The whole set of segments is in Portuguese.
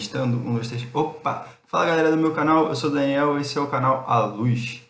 Testando, 1, 2, 3. Opa! Fala galera do meu canal, eu sou o Daniel, esse é o canal A Luz.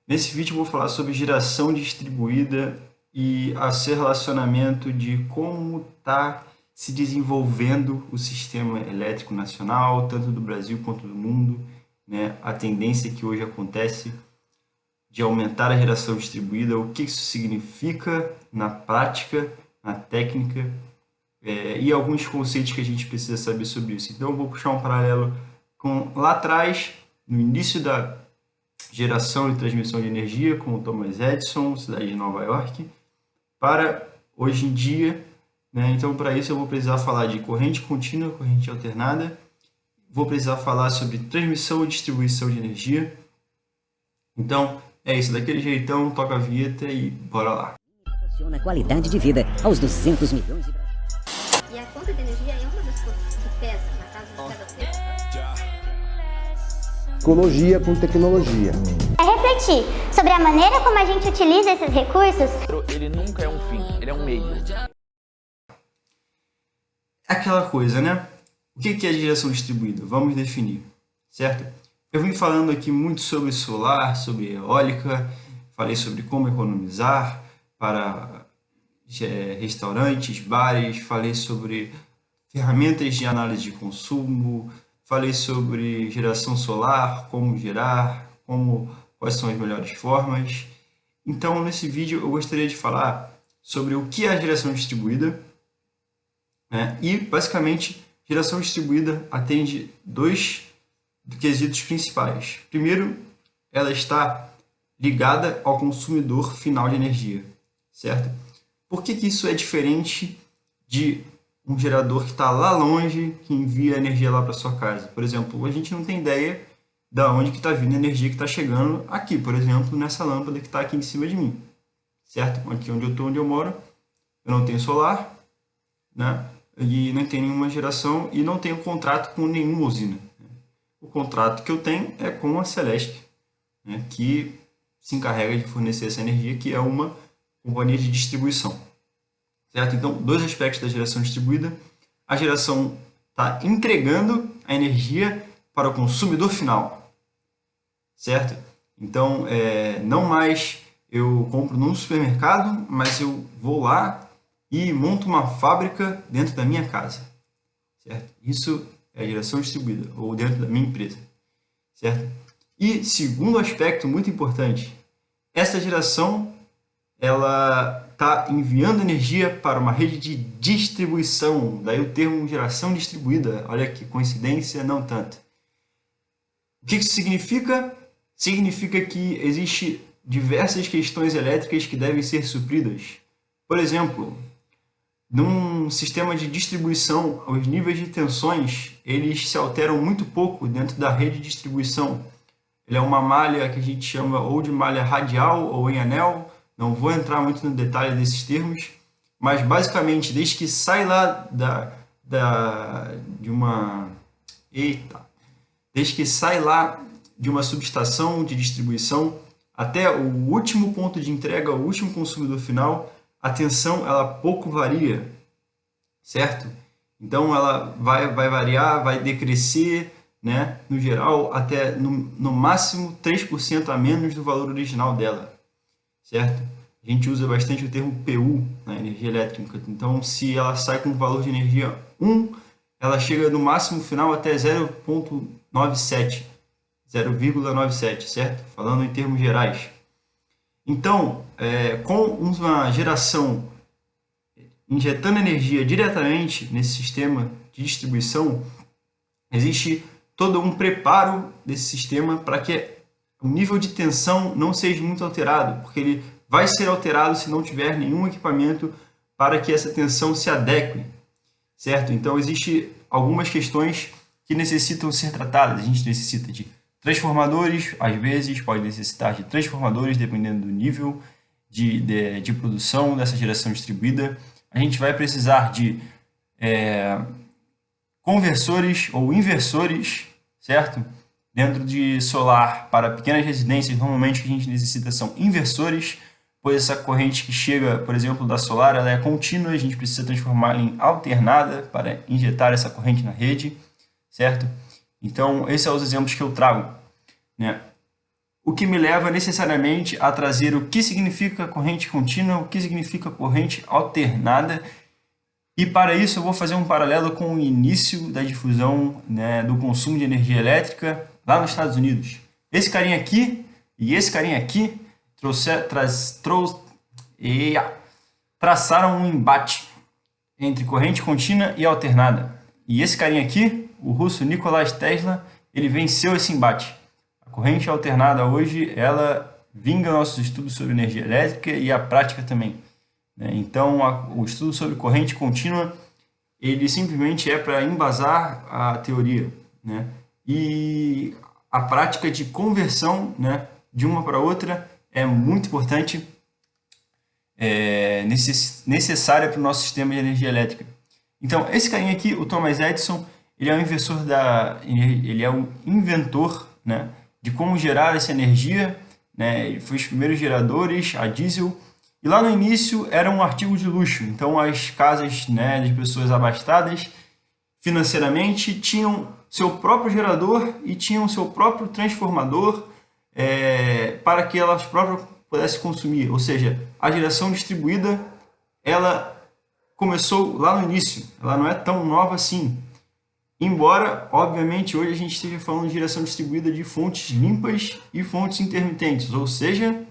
Nesse vídeo eu vou falar sobre geração distribuída e a seu relacionamento de como está se desenvolvendo o sistema elétrico nacional, tanto do Brasil quanto do mundo, né? A tendência que hoje acontece de aumentar a geração distribuída, o que isso significa na prática, na técnica, e alguns conceitos que a gente precisa saber sobre isso. Então eu vou puxar um paralelo com lá atrás, no início da geração e transmissão de energia, com o Thomas Edison, cidade de Nova York, para hoje em dia, né? Então para isso eu vou precisar falar de corrente contínua, corrente alternada, vou precisar falar sobre transmissão e distribuição de energia. Então é isso, daquele jeitão, toca a vinheta e bora lá. Proporciona qualidade de vida aos 200 milhões de brasileiros. E a conta de energia é uma das coisas que pesa na casa de cada pessoa. Ecologia com tecnologia. É refletir sobre a maneira como a gente utiliza esses recursos. Ele nunca é um fim, ele é um meio. Aquela coisa, né? O que é geração distribuída? Vamos definir, certo? Eu vim falando aqui muito sobre solar, sobre eólica, falei sobre como economizar para restaurantes, bares, falei sobre ferramentas de análise de consumo, falei sobre geração solar, como gerar, quais são as melhores formas. Então, nesse vídeo, eu gostaria de falar sobre o que é a geração distribuída, né? E, basicamente, geração distribuída atende dois quesitos principais. Primeiro, ela está ligada ao consumidor final de energia, certo? Por que isso é diferente de um gerador que está lá longe, que envia energia lá para sua casa? Por exemplo, a gente não tem ideia de onde que está vindo a energia que está chegando aqui, por exemplo, nessa lâmpada que está aqui em cima de mim, certo? Aqui onde eu estou, onde eu moro, eu não tenho solar, né? E não tenho nenhuma geração e não tenho contrato com nenhuma usina. O contrato que eu tenho é com a Celesc, né, que se encarrega de fornecer essa energia, que é uma companhia de distribuição, certo? Então, dois aspectos da geração distribuída. A geração está entregando a energia para o consumidor final, certo? Então, não mais eu compro num supermercado, mas eu vou lá e monto uma fábrica dentro da minha casa, certo? Isso é a geração distribuída, ou dentro da minha empresa, certo? E segundo aspecto muito importante, essa geração ela está enviando energia para uma rede de distribuição, daí o termo geração distribuída, olha que coincidência, não tanto. O que isso significa? Significa que existe diversas questões elétricas que devem ser supridas. Por exemplo, num sistema de distribuição, os níveis de tensões eles se alteram muito pouco dentro da rede de distribuição. Ele é uma malha que a gente chama ou de malha radial ou em anel. Não vou entrar muito no detalhe desses termos, mas basicamente desde que sai lá desde que sai lá de uma subestação de distribuição até o último ponto de entrega, o último consumidor final, a tensão ela pouco varia, certo? Então ela vai variar, vai decrescer, né? No geral, até no máximo 3% a menos do valor original dela, certo? A gente usa bastante o termo PU na energia elétrica. Então, se ela sai com um valor de energia 1, ela chega no máximo final até 0,97, certo? Falando em termos gerais. Então, com uma geração injetando energia diretamente nesse sistema de distribuição, existe todo um preparo desse sistema para que o nível de tensão não seja muito alterado, porque ele vai ser alterado se não tiver nenhum equipamento para que essa tensão se adeque, certo? Então, existem algumas questões que necessitam ser tratadas. A gente necessita de transformadores, às vezes pode necessitar de transformadores, dependendo do nível de produção dessa geração distribuída. A gente vai precisar de conversores ou inversores, certo? Dentro de solar, para pequenas residências, normalmente o que a gente necessita são inversores, pois essa corrente que chega, por exemplo, da solar, ela é contínua, a gente precisa transformá-la em alternada para injetar essa corrente na rede, certo? Então, esses são os exemplos que eu trago, né? O que me leva necessariamente a trazer o que significa corrente contínua, o que significa corrente alternada. E para isso eu vou fazer um paralelo com o início da difusão, né, do consumo de energia elétrica lá nos Estados Unidos. Esse carinha aqui e esse carinha aqui traçaram um embate entre corrente contínua e alternada. E esse carinha aqui, o russo Nikola Tesla, ele venceu esse embate. A corrente alternada hoje, ela vinga nossos estudos sobre energia elétrica e a prática também. Então, o estudo sobre corrente contínua, ele simplesmente é para embasar a teoria, né? E a prática de conversão, né, de uma para outra é muito importante, necessária para o nosso sistema de energia elétrica. Então, esse carinha aqui, o Thomas Edison, ele é o inventor, né, de como gerar essa energia, né? Ele foi os primeiros geradores a diesel. E lá no início era um artigo de luxo, então as casas, né, de pessoas abastadas financeiramente tinham seu próprio gerador e tinham seu próprio transformador para que elas próprias pudessem consumir. Ou seja, a geração distribuída, ela começou lá no início, ela não é tão nova assim. Embora, obviamente, hoje a gente esteja falando de geração distribuída de fontes limpas e fontes intermitentes, ou seja,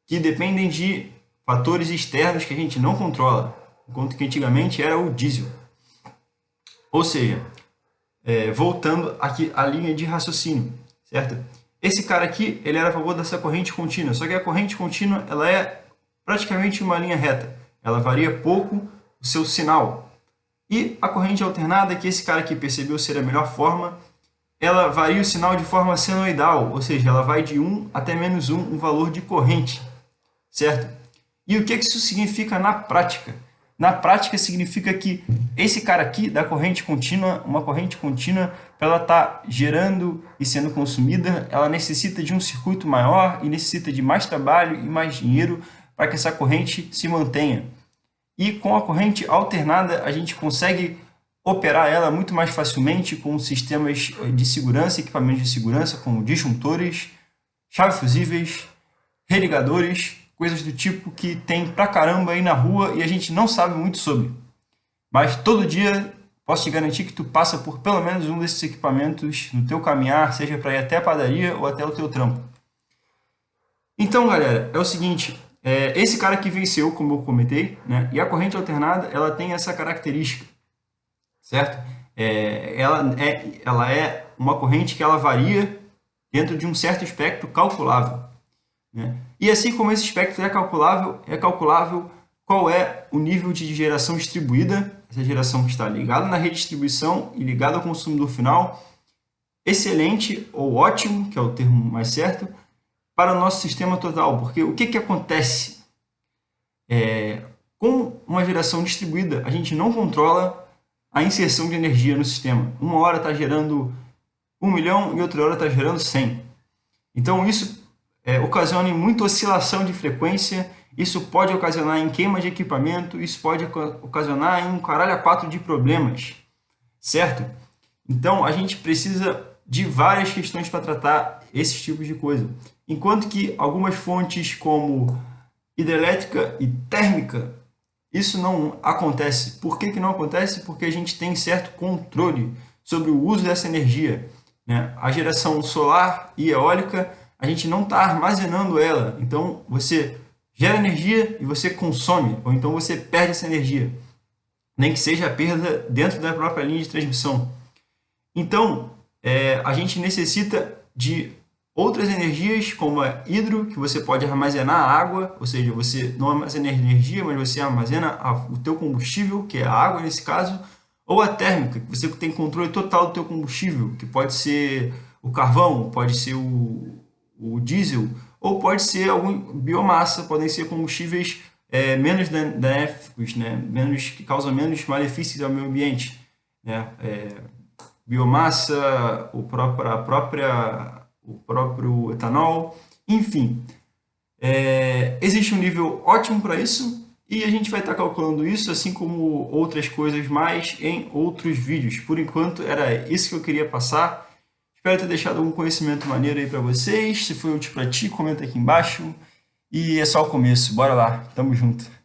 que dependem de fatores externos que a gente não controla, enquanto que antigamente era o diesel. Ou seja, voltando aqui à linha de raciocínio, certo? Esse cara aqui, ele era a favor dessa corrente contínua, só que a corrente contínua, ela é praticamente uma linha reta, ela varia pouco o seu sinal. E a corrente alternada, que esse cara aqui percebeu ser a melhor forma, ela varia o sinal de forma senoidal, ou seja, ela vai de 1 até -1 o valor de corrente, certo? E o que isso significa na prática? Na prática significa que esse cara aqui da corrente contínua, uma corrente contínua, para ela estar gerando e sendo consumida, ela necessita de um circuito maior e necessita de mais trabalho e mais dinheiro para que essa corrente se mantenha. E com a corrente alternada a gente consegue operar ela muito mais facilmente com sistemas de segurança, equipamentos de segurança como disjuntores, chave fusíveis, religadores, coisas do tipo que tem pra caramba aí na rua e a gente não sabe muito sobre. Mas todo dia posso te garantir que tu passa por pelo menos um desses equipamentos no teu caminhar, seja para ir até a padaria ou até o teu trampo. Então, galera, é o seguinte, esse cara que venceu, como eu comentei, né, e a corrente alternada, ela tem essa característica, certo? Ela é uma corrente que ela varia dentro de um certo espectro calculável, né? E assim como esse espectro é calculável qual é o nível de geração distribuída, essa geração que está ligada na redistribuição e ligada ao consumidor final, excelente ou ótimo, que é o termo mais certo, para o nosso sistema total. Porque o que acontece? Com uma geração distribuída, a gente não controla a inserção de energia no sistema. Uma hora está gerando 1 milhão e outra hora está gerando 100. Então isso ocasiona muita oscilação de frequência, isso pode ocasionar em queima de equipamento, isso pode ocasionar em um caralho a 4 de problemas, certo? Então a gente precisa de várias questões para tratar esses tipos de coisa. Enquanto que algumas fontes como hidrelétrica e térmica, isso não acontece. Por que não acontece? Porque a gente tem certo controle sobre o uso dessa energia, né? A geração solar e eólica, a gente não está armazenando ela. Então você gera energia e você consome, ou então você perde essa energia, nem que seja a perda dentro da própria linha de transmissão. Então a gente necessita de outras energias, como a hidro, que você pode armazenar água, ou seja, você não armazena energia, mas você armazena o teu combustível, que é a água nesse caso, ou a térmica, que você tem controle total do teu combustível, que pode ser o carvão, pode ser o diesel, ou pode ser algum biomassa, podem ser combustíveis menos benéficos, né? Que causam menos malefícios ao meio ambiente, né? Biomassa, o próprio etanol, enfim. Existe um nível ótimo para isso, E a gente vai estar calculando isso, assim como outras coisas mais, em outros vídeos. Por enquanto, era isso que eu queria passar. Espero ter deixado algum conhecimento maneiro aí para vocês. Se foi útil para ti, comenta aqui embaixo. E é só o começo. Bora lá. Tamo junto.